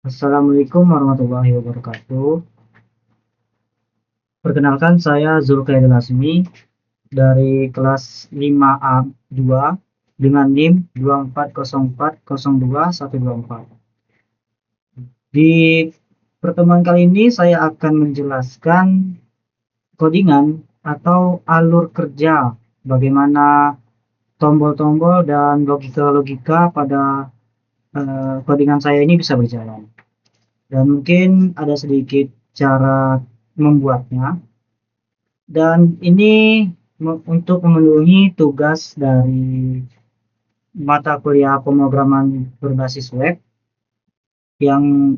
Assalamualaikum warahmatullahi wabarakatuh. Perkenalkan saya Zulkhairil Lasmi dari kelas 5A2 dengan NIM 2404021124. Di pertemuan kali ini saya akan menjelaskan codingan atau alur kerja, bagaimana tombol-tombol dan logika-logika pada codingan saya ini bisa berjalan. Dan mungkin ada sedikit cara membuatnya. Dan ini untuk memenuhi tugas dari mata kuliah pemrograman berbasis web yang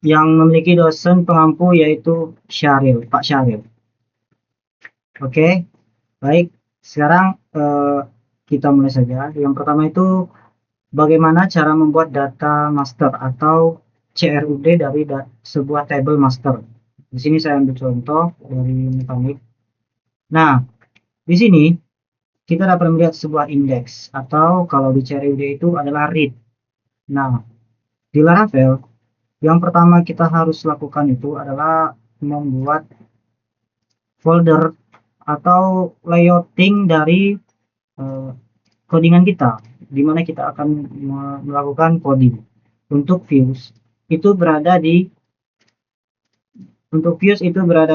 yang memiliki dosen pengampu yaitu Pak Syahril. Oke, baik. Sekarang kita mulai saja. Yang pertama itu bagaimana cara membuat data master atau CRUD dari sebuah table master. Di sini saya ambil contoh dari mekanik. Nah, di sini kita dapat melihat sebuah indeks atau kalau di CRUD itu adalah read. Nah, di Laravel yang pertama kita harus lakukan itu adalah membuat folder atau layouting dari codingan kita, di mana kita akan melakukan coding. Untuk views itu berada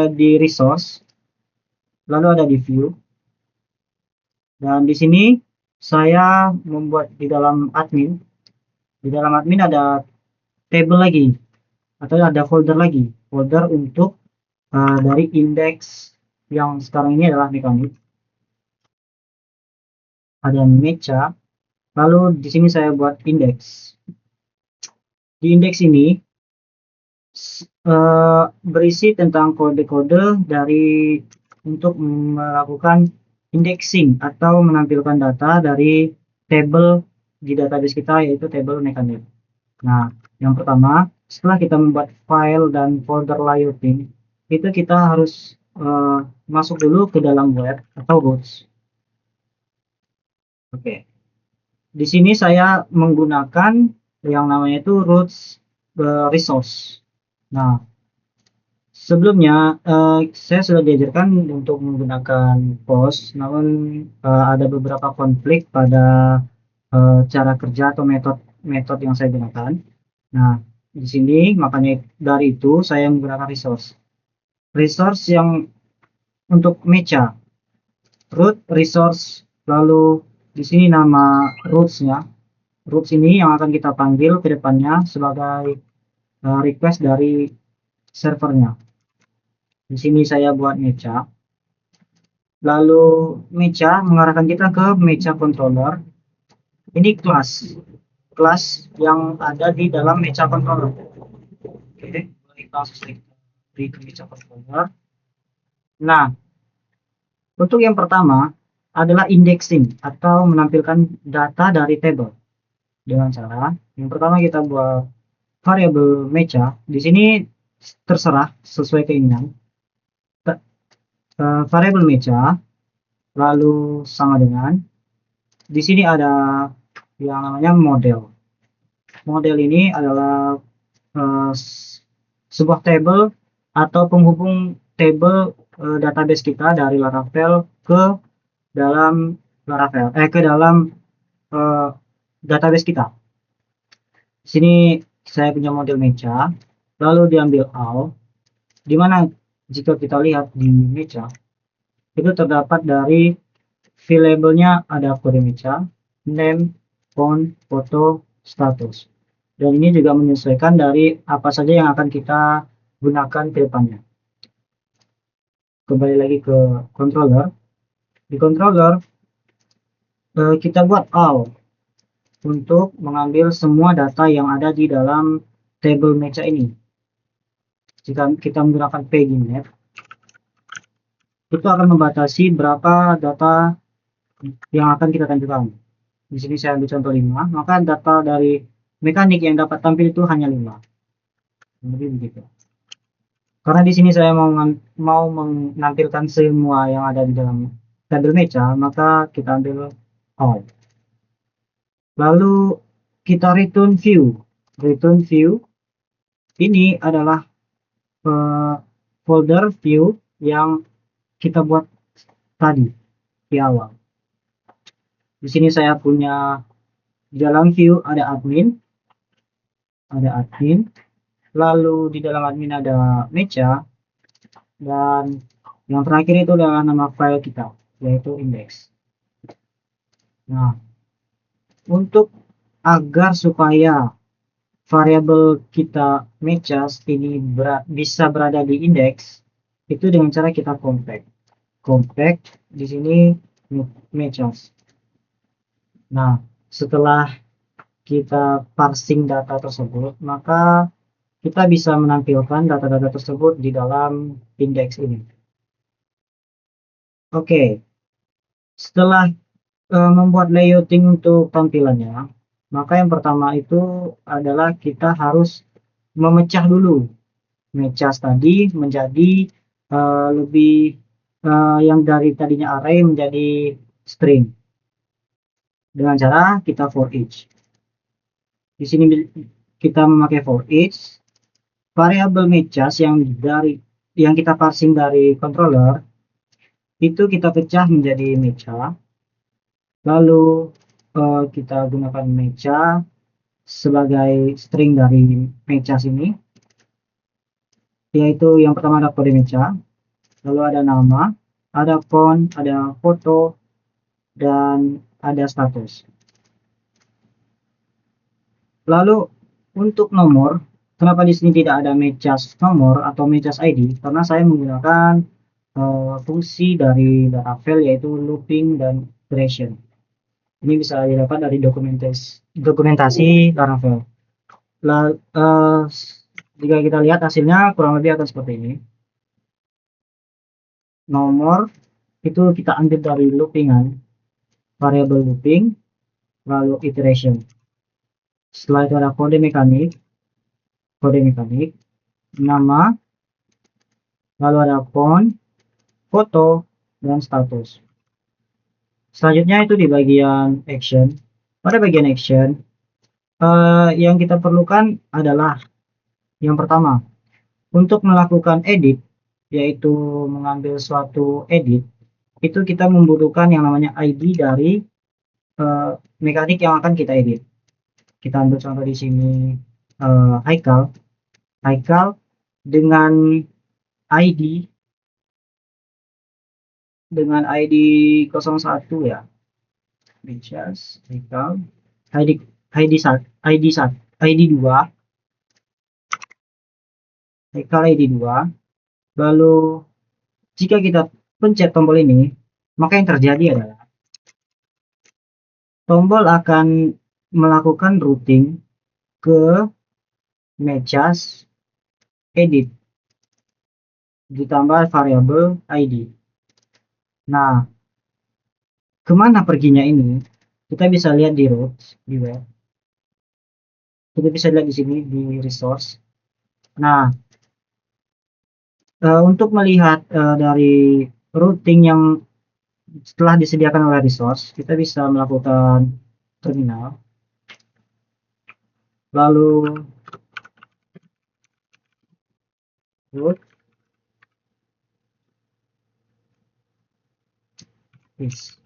di resource, lalu ada di view, dan di sini saya membuat di dalam admin. Di dalam admin ada table lagi atau ada folder lagi, folder untuk dari indeks yang sekarang ini adalah mekanik. Ada mecha, lalu di sini saya buat indeks. Di indeks ini berisi tentang kode-kode dari untuk melakukan indexing atau menampilkan data dari table di database kita, yaitu table mekanik. Nah, yang pertama, setelah kita membuat file dan folder layouting, itu kita harus masuk dulu ke dalam web atau root. Oke. Di sini saya menggunakan yang namanya itu root resource. Nah, sebelumnya saya sudah diajarkan untuk menggunakan post, namun ada beberapa konflik pada cara kerja atau metode yang saya gunakan. Nah, di sini makanya dari itu saya menggunakan resource yang untuk mecha root resource, lalu di sini nama roots-nya. Roots ini yang akan kita panggil ke depannya sebagai request dari servernya. Di sini saya buat mecha, lalu mecha mengarahkan kita ke mecha controller. Ini kelas yang ada di dalam mecha controller. Oke, kita langsung klik ke mecha controller. Nah, untuk yang pertama adalah indexing atau menampilkan data dari table. Dengan cara yang pertama kita buat variabel mecha. Di sini terserah sesuai keinginan. Variabel mecha lalu sama dengan di sini ada yang namanya model. Model ini adalah sebuah table atau penghubung table database kita dari Laravel ke dalam database kita. Di sini saya punya model mecha, lalu diambil all, di mana jika kita lihat di mecha itu terdapat dari variabelnya ada kode mecha, name, font, foto, status. Dan ini juga menyesuaikan dari apa saja yang akan kita gunakan ke depannya. Kembali lagi ke controller. Di controller kita buat all untuk mengambil semua data yang ada di dalam table mecha ini. Jika kita menggunakan paginate, itu akan membatasi berapa data yang akan kita tampilkan. Di sini saya ambil contoh 5, maka data dari mekanik yang dapat tampil itu hanya 5. Jadi begitu. Karena di sini saya mau menampilkan semua yang ada di dalam table mecha, maka kita ambil all. Lalu kita return view. return view ini adalah folder view yang kita buat tadi di awal. Di sini saya punya di dalam view ada admin, lalu di dalam admin ada mecha, dan yang terakhir itu adalah nama file kita, yaitu index. Nah, untuk agar supaya variabel kita matches ini bisa berada di index, itu dengan cara kita compact di sini matches. Nah, setelah kita parsing data tersebut, maka kita bisa menampilkan data-data tersebut di dalam index ini. Oke, setelah membuat layouting untuk tampilannya, maka yang pertama itu adalah kita harus memecah dulu matches tadi menjadi lebih yang dari tadinya array menjadi string dengan cara kita for each. Di sini kita memakai for each variabel matches yang kita parsing dari controller itu kita pecah menjadi mecha, lalu kita gunakan mecha sebagai string dari matches ini, yaitu yang pertama ada kode mecha, lalu ada nama, ada font, ada foto, dan ada status. Lalu untuk nomor, kenapa di sini tidak ada matches nomor atau matches ID? Karena saya menggunakan fungsi dari Laravel yaitu looping dan iteration. Ini bisa didapat dari dokumentasi Laravel. Jika kita lihat hasilnya kurang lebih akan seperti ini. Nomor itu kita ambil dari loopingan, variable looping, lalu iteration. Setelah itu ada kode mekanik, nama, lalu ada font, foto, dan status. Selanjutnya itu di bagian action. Pada bagian action, yang kita perlukan adalah yang pertama, untuk melakukan edit, yaitu mengambil suatu edit, itu kita membutuhkan yang namanya ID dari mekanik yang akan kita edit. Kita ambil contoh di sini Haikal dengan ID 01 ya. Matches Haikal ID 2 Haikal ID 2. Lalu jika kita pencet tombol ini, maka yang terjadi adalah tombol akan melakukan routing ke matches edit ditambah variabel ID. Nah, kemana perginya ini? Kita bisa lihat di routes di web. Kita bisa lihat di sini di resource. Nah, untuk melihat dari routing yang setelah disediakan oleh resource, kita bisa melakukan terminal, lalu route is.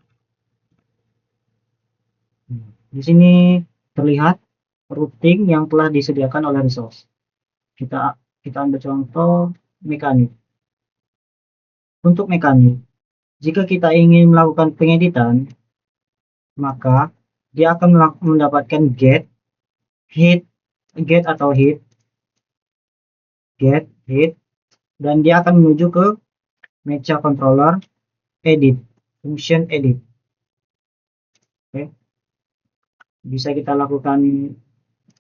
Di sini terlihat routing yang telah disediakan oleh resource. Kita ambil contoh mekanik. Untuk mekanik, jika kita ingin melakukan pengeditan, maka dia akan mendapatkan get atau hit, dan dia akan menuju ke mecha controller edit, function edit. Oke. Bisa kita lakukan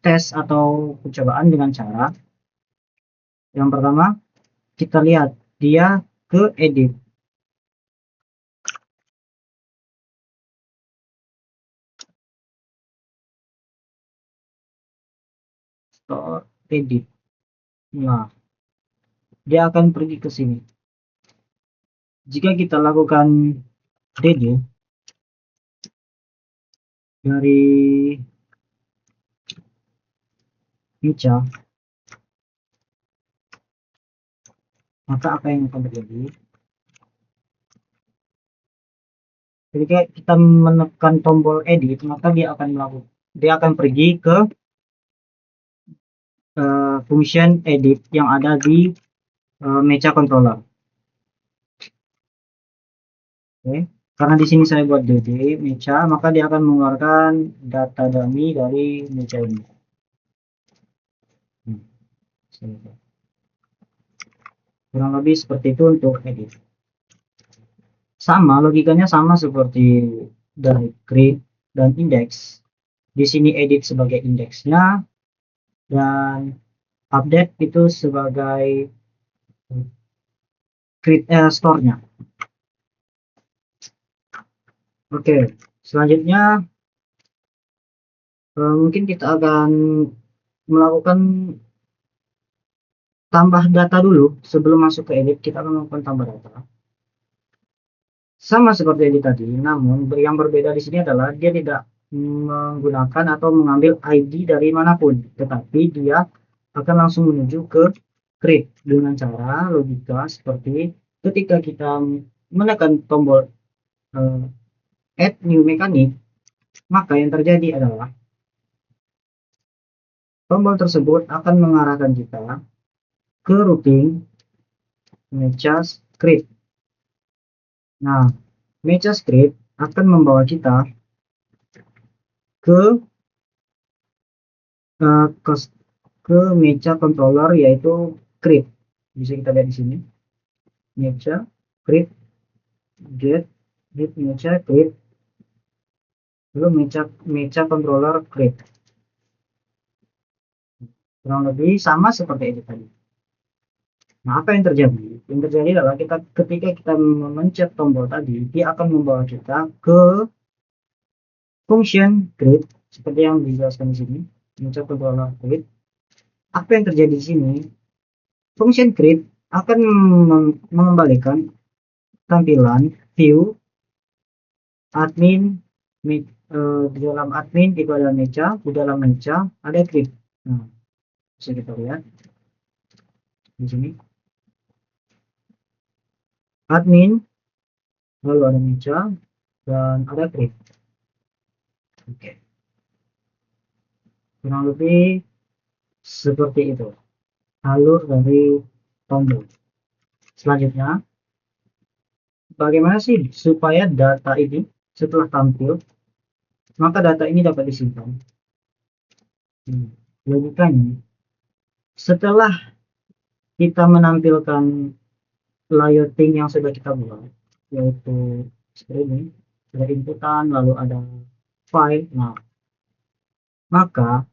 tes atau percobaan dengan cara yang pertama, kita lihat dia ke edit. Store edit. Nah, dia akan pergi ke sini. Jika kita lakukan dd dari meja, maka apa yang akan terjadi? Ketika kita menekan tombol edit, maka dia akan pergi ke function edit yang ada di meja controller. Oke, karena di sini saya buat dd meja, maka dia akan mengeluarkan data dummy dari meja ini. Kurang lebih seperti itu untuk edit. Sama logikanya, sama seperti dari create dan index. Di sini edit sebagai indeksnya dan update itu sebagai create store-nya. Oke, selanjutnya mungkin kita akan melakukan tambah data dulu. Sebelum masuk ke edit, kita akan melakukan tambah data. Sama seperti edit tadi, namun yang berbeda di sini adalah dia tidak menggunakan atau mengambil ID dari manapun, tetapi dia akan langsung menuju ke create dengan cara logika seperti ketika kita menekan tombol add new mechanic, maka yang terjadi adalah tombol tersebut akan mengarahkan kita ke routing meja script. Nah, meja script akan membawa kita ke meja controller, yaitu create. Bisa kita lihat di sini, meja create get meja create, lalu meja controller create. Kurang lebih sama seperti ini tadi. Nah, apa yang terjadi? Yang terjadi adalah ketika kita memencet tombol tadi, dia akan membawa kita ke function create seperti yang dijelaskan di sini, meja controller create. Apa yang terjadi di sini? Function create akan mengembalikan tampilan view admin di dalam admin, itu ada meja, di dalam meja ada create. Nah, bisa kita lihat di sini admin, lalu ada meja dan ada create. Oke, kurang lebih seperti itu alur dari tombol. Selanjutnya, bagaimana sih supaya data ini setelah tampil, maka data ini dapat disimpan? Logikanya, setelah kita menampilkan layouting yang sudah kita buat, yaitu seperti ini, ada inputan, lalu ada file. Nah, maka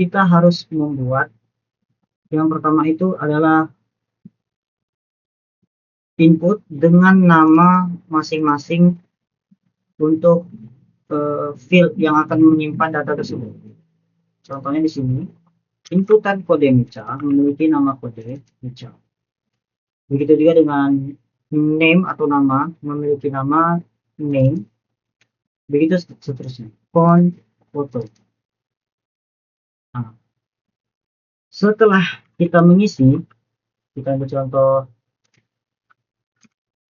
kita harus membuat, yang pertama itu adalah input dengan nama masing-masing untuk field yang akan menyimpan data tersebut. Contohnya di sini, inputan kode meja memiliki nama kode meja. Begitu juga dengan name atau nama memiliki nama name. Begitu seterusnya. Font, foto. Nah, setelah kita mengisi, kita ambil contoh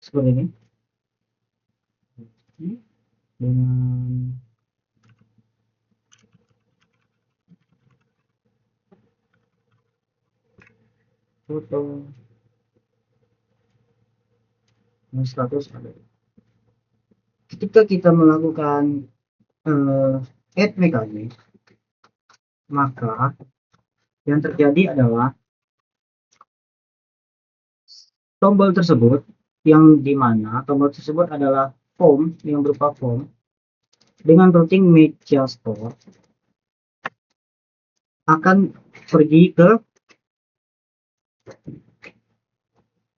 seperti ini. Dengan foto dan status ada. Ketika kita melakukan add mechanic, maka yang terjadi adalah tombol tersebut, yang dimana tombol tersebut adalah form, yang berupa form dengan routing meja store, akan pergi ke,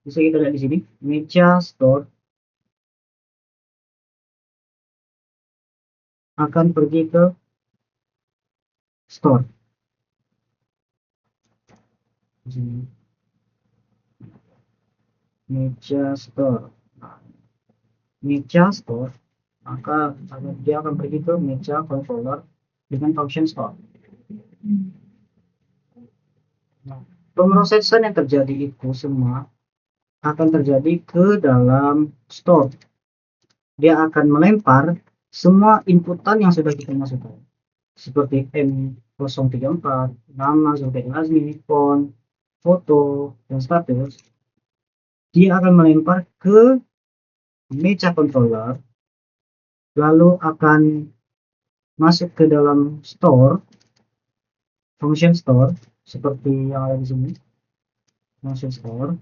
bisa kita lihat di sini, meja store akan pergi ke store. Di sini meja store. Nah, meja store, maka dia akan pergi ke meja controller dengan function store. Nah, pemrosesan yang terjadi itu semua akan terjadi ke dalam store. Dia akan melempar semua inputan yang sudah kita masukkan, seperti M034, nama, Zulkifli Azmi, font, foto, dan status. Dia akan melempar ke mecha controller, lalu akan masuk ke dalam store, function store, seperti yang ada di sini, function store.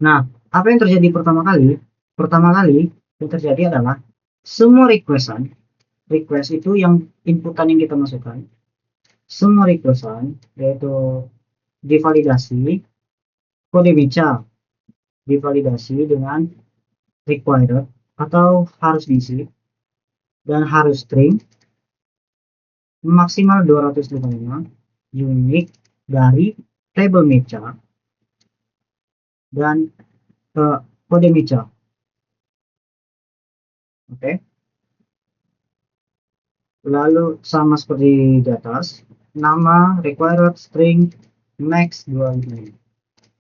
Nah, apa yang terjadi pertama kali? Pertama kali yang terjadi adalah semua request itu yang inputan yang kita masukkan, semua requestan yaitu divalidasi, kode mecha divalidasi dengan required atau harus diisi dan harus string maksimal 255 unit dari table mecha dan kode mecha. Oke. Lalu sama seperti di atas, nama, required, string, max 25.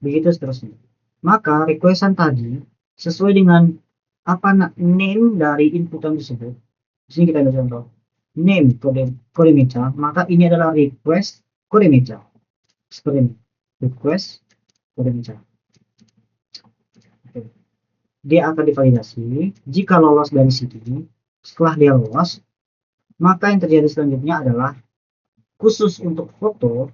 Begitu seterusnya. Maka requestan tadi sesuai dengan apa name dari inputan tersebut. Di sini kita ada contoh. Name kode mecha, maka ini adalah request kode mecha. Seperti ini. Request kode mecha. Dia akan divalidasi. Jika lolos dari sini, setelah dia lolos, maka yang terjadi selanjutnya adalah khusus untuk foto,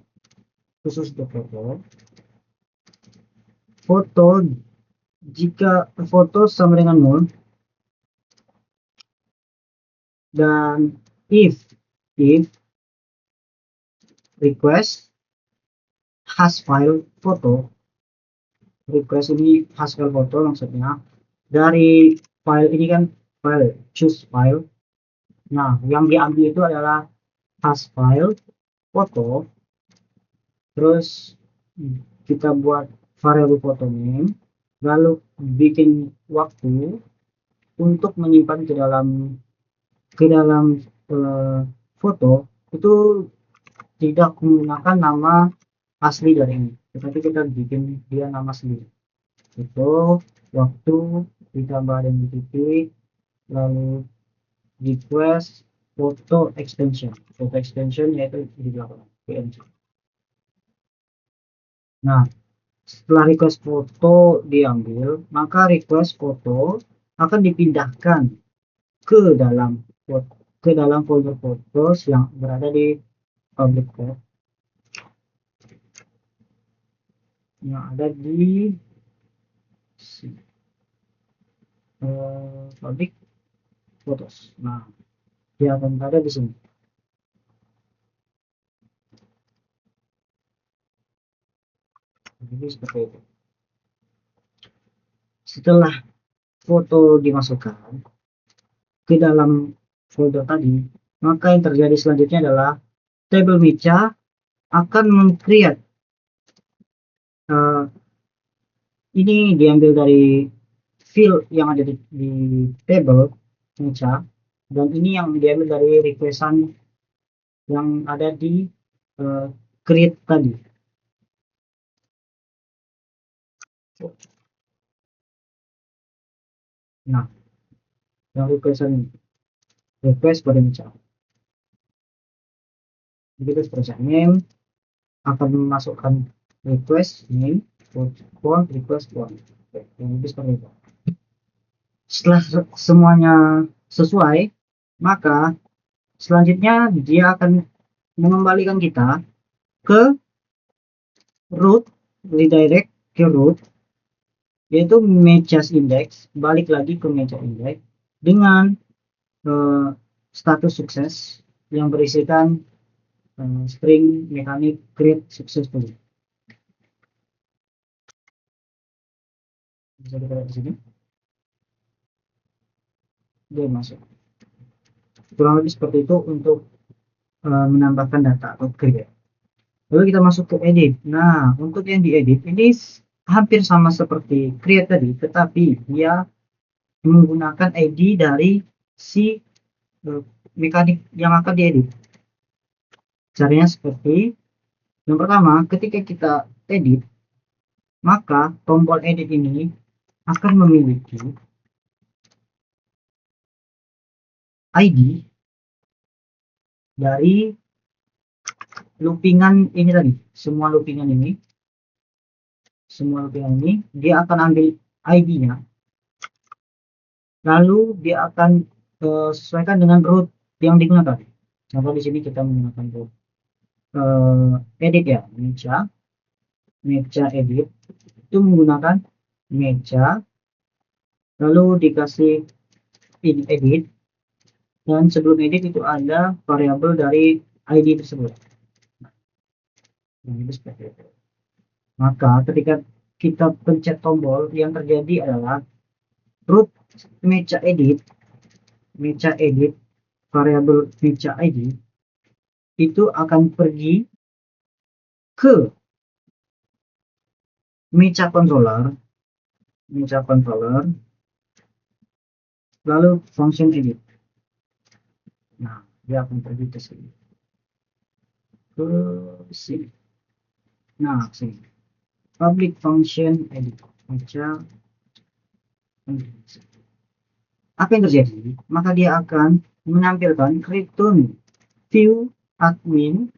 jika foto sama dengan null, dan if request has file foto, request ini has file foto maksudnya dari file ini kan file choose file. Nah, yang diambil itu adalah has file foto, terus kita buat variable foto name, lalu bikin waktu untuk menyimpan ke dalam foto itu tidak menggunakan nama asli dari ini, tetapi kita bikin dia nama sendiri. Itu waktu ditambah dengan titik, lalu request foto extension yaitu di belakang png. Nah, setelah request foto diambil, maka request foto akan dipindahkan ke dalam folder fotos yang berada di public code yang ada di public fotos. Nah, dia akan berada di sini. Jadi seperti itu. Setelah foto dimasukkan ke dalam folder tadi, maka yang terjadi selanjutnya adalah table mecha akan meng-create ini diambil dari field yang ada di table mecha, dan ini yang diambil dari requestan yang ada di create tadi. Nah, yang requestan request pada mecha. Begitu seterusnya. Name akan memasukkan request name, font, request font. Yang seperti itu. Setelah semuanya sesuai, maka selanjutnya dia akan mengembalikan kita ke root, redirect ke root, yaitu mecha's index, balik lagi ke mecha index dengan status sukses yang berisikan string mekanik create successfully. Bisa kita lihat di sini. Dia masuk. Kurang lebih seperti itu untuk menambahkan data atau create. Lalu kita masuk ke edit. Nah, untuk yang diedit ini hampir sama seperti create tadi, tetapi dia menggunakan ID dari si mekanik yang akan diedit. Caranya seperti Yang pertama, ketika kita edit, maka tombol edit ini akan memiliki ID dari loopingan ini tadi. Semua loopingan ini dia akan ambil ID-nya, lalu dia akan sesuaikan dengan root yang digunakan. Contoh di sini kita menggunakan root edit ya, meja edit itu menggunakan meja, lalu dikasih edit, dan sebelum edit itu ada variabel dari ID tersebut. Nah, itu seperti itu. Maka ketika kita pencet tombol, yang terjadi adalah root meja edit variabel meja ID itu akan pergi ke meja controller, lalu function edit. Nah, dia akan pergi ke sini, ke sini. Nah, sini public function edit meja. Apa yang terjadi? Maka dia akan menampilkan return view admin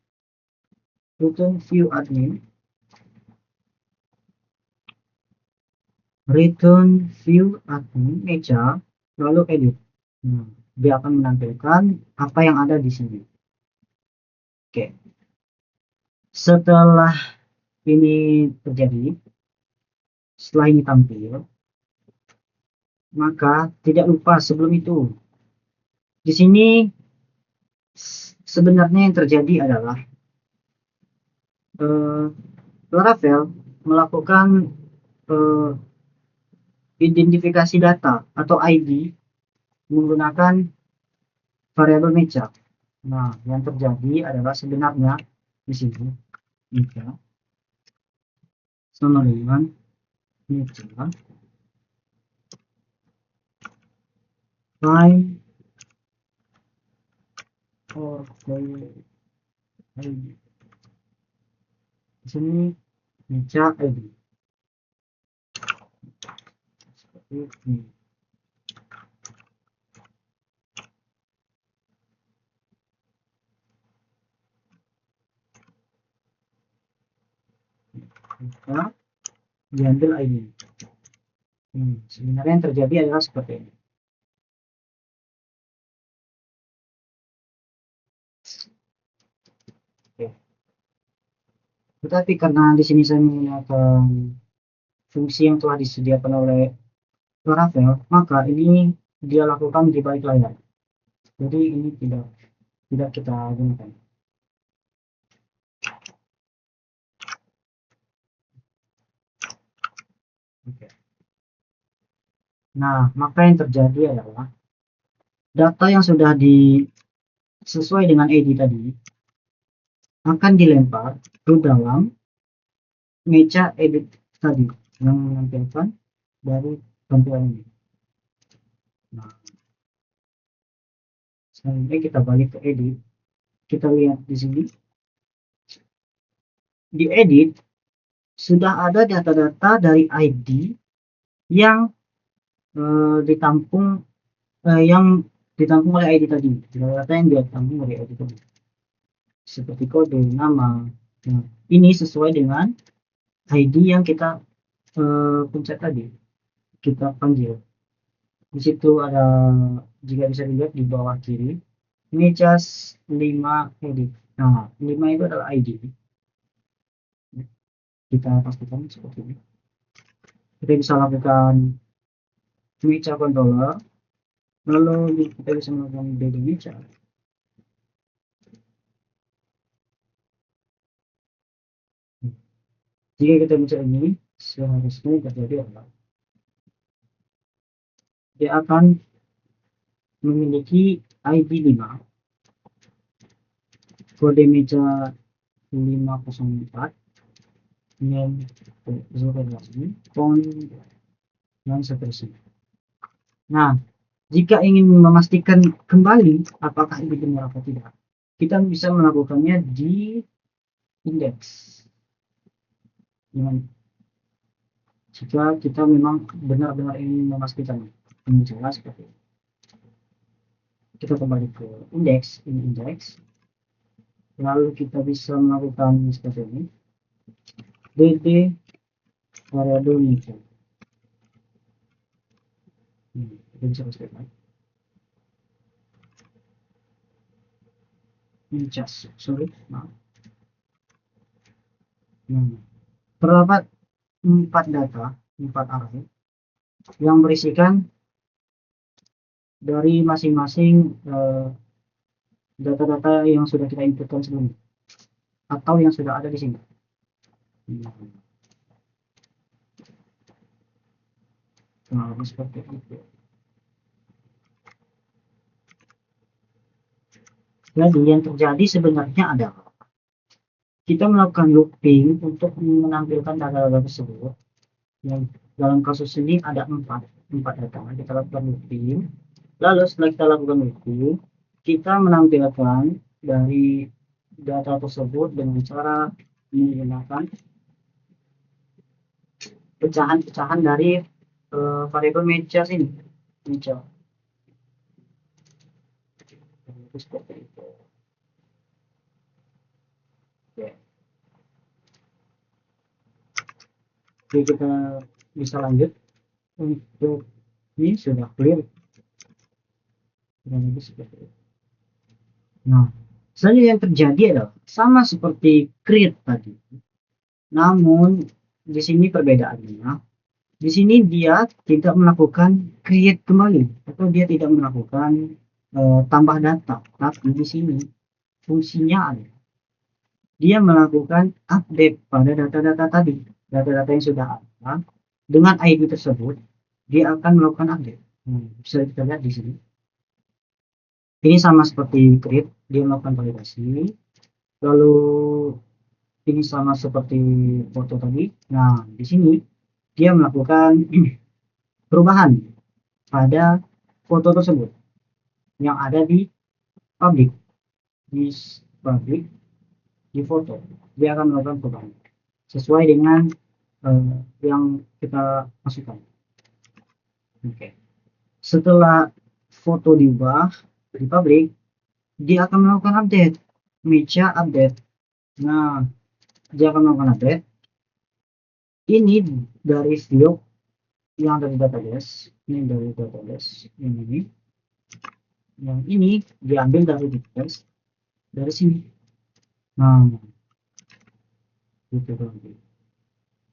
meja, lalu edit. Nah, dia akan menampilkan apa yang ada di sini. Oke. Setelah ini terjadi, setelah ini tampil, maka tidak lupa sebelum itu, di sini sebenarnya yang terjadi adalah Laravel melakukan identifikasi data atau ID menggunakan variabel meja. Nah, yang terjadi adalah sebenarnya di sini meja sama dengan meja find or ID. Di sini meja ID seperti ini. Maka diambil ID. Sebenarnya yang terjadi adalah seperti ini. Oke. Tetapi karena di sini saya menggunakan fungsi yang telah disediakan oleh Laravel, maka ini dia lakukan di balik layar. Jadi ini tidak kita gunakan. Oke. Nah, maka yang terjadi adalah data yang sudah sesuai dengan ID tadi akan dilempar ke dalam meja edit tadi yang menampilkan dari tampilan ini. Nah, selanjutnya kita balik ke edit, kita lihat di sini di edit sudah ada data-data dari ID yang ditampung oleh ID tadi, data yang ditampung oleh ID tadi, seperti kode, nama. Nah, ini sesuai dengan ID yang kita pencet tadi, kita panggil. Di situ ada, jika bisa dilihat di bawah kiri, ini just 5 edit. Nah, 5 itu adalah ID. Kita pastikan seperti ini. Kita bisa lakukan meja controller, lalu kita bisa melakukan beda meja. Jika kita bisa ini, seharusnya terjadi apa? Dia akan memiliki ID 5, kode meja 504, name font, dan seterusnya. Nah, jika ingin memastikan kembali apakah ini benar atau tidak, kita bisa melakukannya di indeks. Jika kita memang benar-benar ingin memastikan ini jelas seperti itu. Kita kembali ke indeks, ini indeks. Lalu kita bisa melakukan seperti ini. dd variabel meja. Kita bisa pastikan. Sorry, maaf. Terdapat 4 data, 4 array yang berisikan dari masing-masing data-data yang sudah kita inputkan sebelumnya atau yang sudah ada di sini. Nah, seperti itu. Jadi yang terjadi sebenarnya adalah kita melakukan looping untuk menampilkan data-data tersebut. Yang dalam kasus ini ada 4 data. Kita lakukan looping. Lalu setelah kita lakukan looping, kita menampilkan dari data tersebut dengan cara menggunakan pecahan-pecahan dari variabel meja ini. Meja. Seperti itu. Oke, kita bisa lanjut. Untuk ini sudah clear. Kurang lebih seperti itu. Nah, selanjutnya yang terjadi adalah sama seperti create tadi. Namun di sini perbedaannya, di sini dia tidak melakukan create kembali atau dia tidak melakukan tambah data, tapi di sini fungsinya ada. Dia melakukan update pada data-data tadi, data-data yang sudah ada dengan ID tersebut, dia akan melakukan update. Bisa kita lihat di sini. Ini sama seperti create, dia melakukan validasi. Lalu ini sama seperti foto tadi. Nah, di sini dia melakukan perubahan pada foto tersebut yang ada di public, di foto. Dia akan melakukan perubahan sesuai dengan yang kita masukkan. Oke. Setelah foto diubah di public, dia akan melakukan update, meja update. Nah, dia akan melakukan update. Ini dari view yang dari database, ini dari database ini. Yang ini diambil dari database dari sini. Nah, itu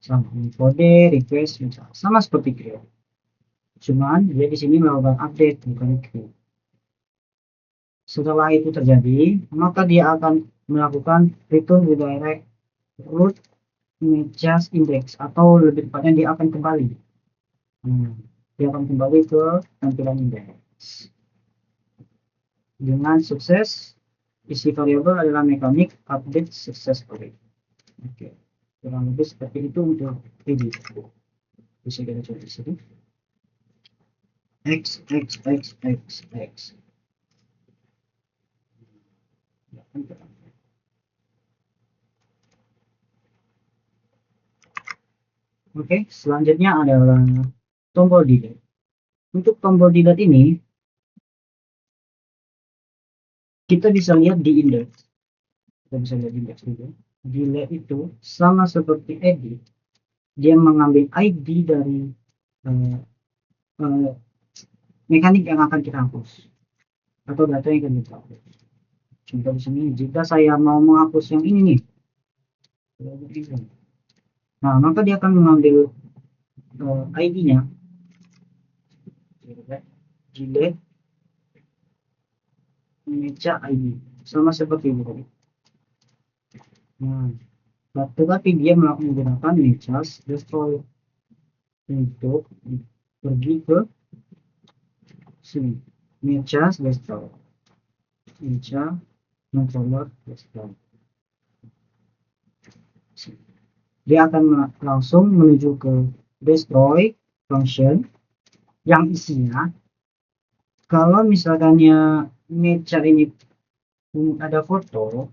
sama kode request misalnya sama seperti create. Cuman dia di sini melakukan update bukan create. Setelah itu terjadi, maka dia akan melakukan return redirect root meja index atau lebih tepatnya dia akan kembali. Dia akan kembali ke tampilan index. Dengan sukses, isi variabel adalah mekanik update successfully. Oke, kurang lebih seperti itu untuk ini. Bisa kita coba di sini. X. Oke, selanjutnya adalah tombol delete. Untuk tombol delete ini, kita bisa lihat di index. Kita bisa lihat di index juga. Delete itu sama seperti edit. Dia mengambil ID dari mekanik yang akan kita hapus atau data yang akan kita hapus. Contoh di sini, jika saya mau menghapus yang ini nih, nah maka dia akan mengambil ID-nya, delete meja ID, sama seperti ini tadi. Nah, tetapi dia menggunakan meja destroy untuk pergi ke sini, meja destroy, meja controller destroy. Dia akan langsung menuju ke destroy function yang isinya, kalau misalkannya meja ini ada foto,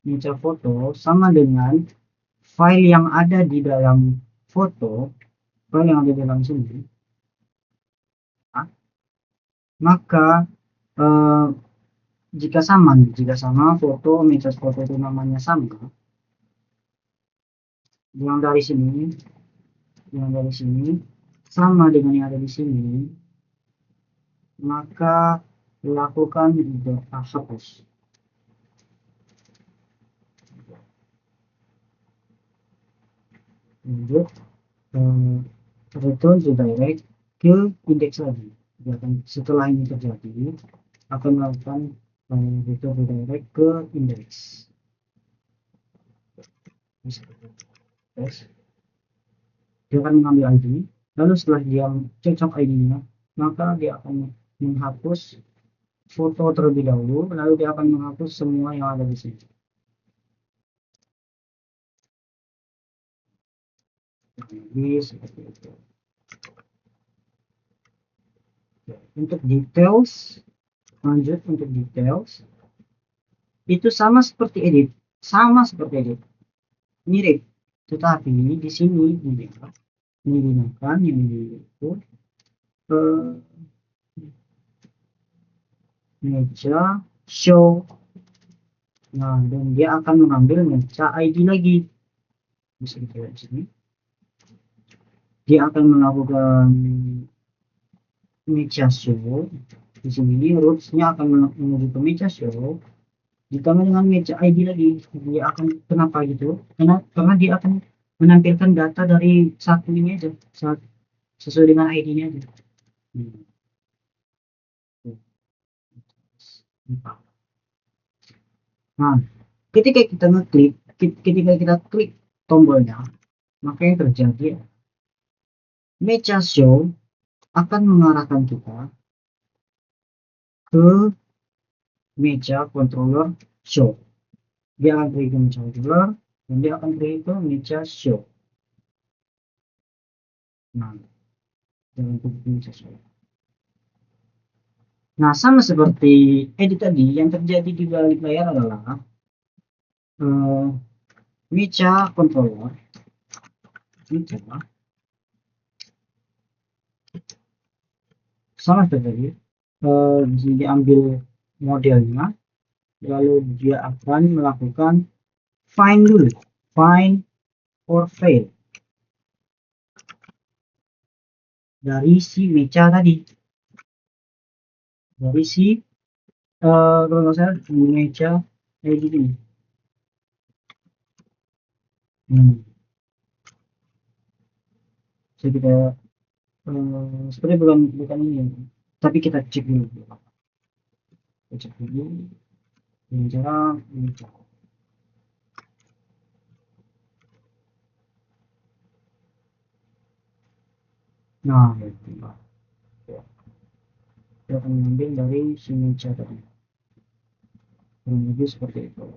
meja foto sama dengan file yang ada di dalam foto, file yang ada di dalam sini, maka jika sama foto meja foto itu namanya sama, yang dari sini sama dengan yang ada di sini, maka lakukan hapus. Lanjut return to direct ke indeks lagi. Setelah ini terjadi, akan melakukan return to direct ke indeks. Dia akan mengambil ID, lalu setelah dia cocok ID-nya, maka dia akan menghapus foto terlebih dahulu, lalu dia akan menghapus semua yang ada di sini. Jadi seperti itu. Untuk details, lanjut untuk details, itu sama seperti edit, mirip, tetapi di sini menggunakan yang itu meja show. Nah, dan dia akan mengambil meja ID lagi. Bisa kita lihat di sini. Dia akan melakukan meja show. Di sini roots-nya akan menuju ke meja show. Ditambah dengan meja ID lagi. Dia akan, kenapa gitu? Karena dia akan menampilkan data dari satu ini aja, sesuai dengan ID-nya aja. Nah, ketika kita klik tombolnya, maka yang terjadi meja show akan mengarahkan kita ke meja controller show. Dia akan pergi ke meja controller dan dia akan pergi ke meja show. Nah, meja show. Nah, sama seperti edit tadi, yang terjadi di balik layar adalah meja controller sama seperti diambil modelnya, lalu dia akan melakukan find dulu, find or fail dari si meja tadi, dari si kalau nggak salah di meja kayak gini. Jadi kita sebenarnya bukan ini, tapi kita cek dulu. Kita cek dulu dengan cara ini. Nah, itu kita akan mengambil dari si meja tadi, kurang lebih seperti itu.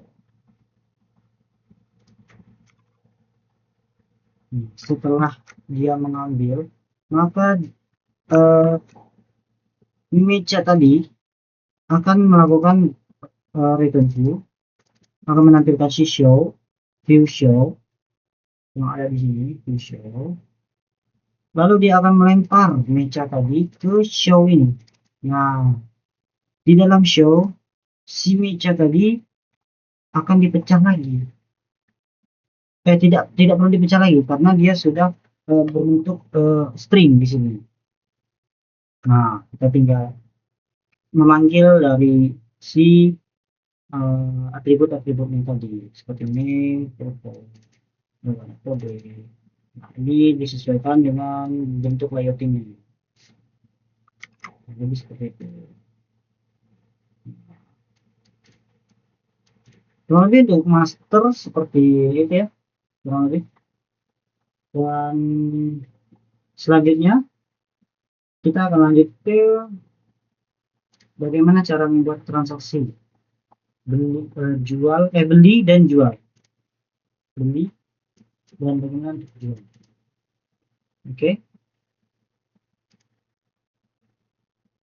Setelah dia mengambil, maka meja tadi akan melakukan return to, akan menampilkan si show, view show yang ada di sini, view show. Lalu dia akan melempar meja tadi ke show ini. Nah, di dalam show si meja tadi akan dipecah lagi. Tidak perlu dipecah lagi karena dia sudah berbentuk string di sini. Nah, kita tinggal memanggil dari si atribut-atributnya tadi seperti name, kode. Nah, ini disesuaikan dengan bentuk layoutingnya. Jadi seperti itu. Kurang lebih untuk master seperti itu ya, kurang lebih. Dan selanjutnya kita akan lanjut ke bagaimana cara membuat transaksi beli dan jual, beli dan bagaimana jual. Oke.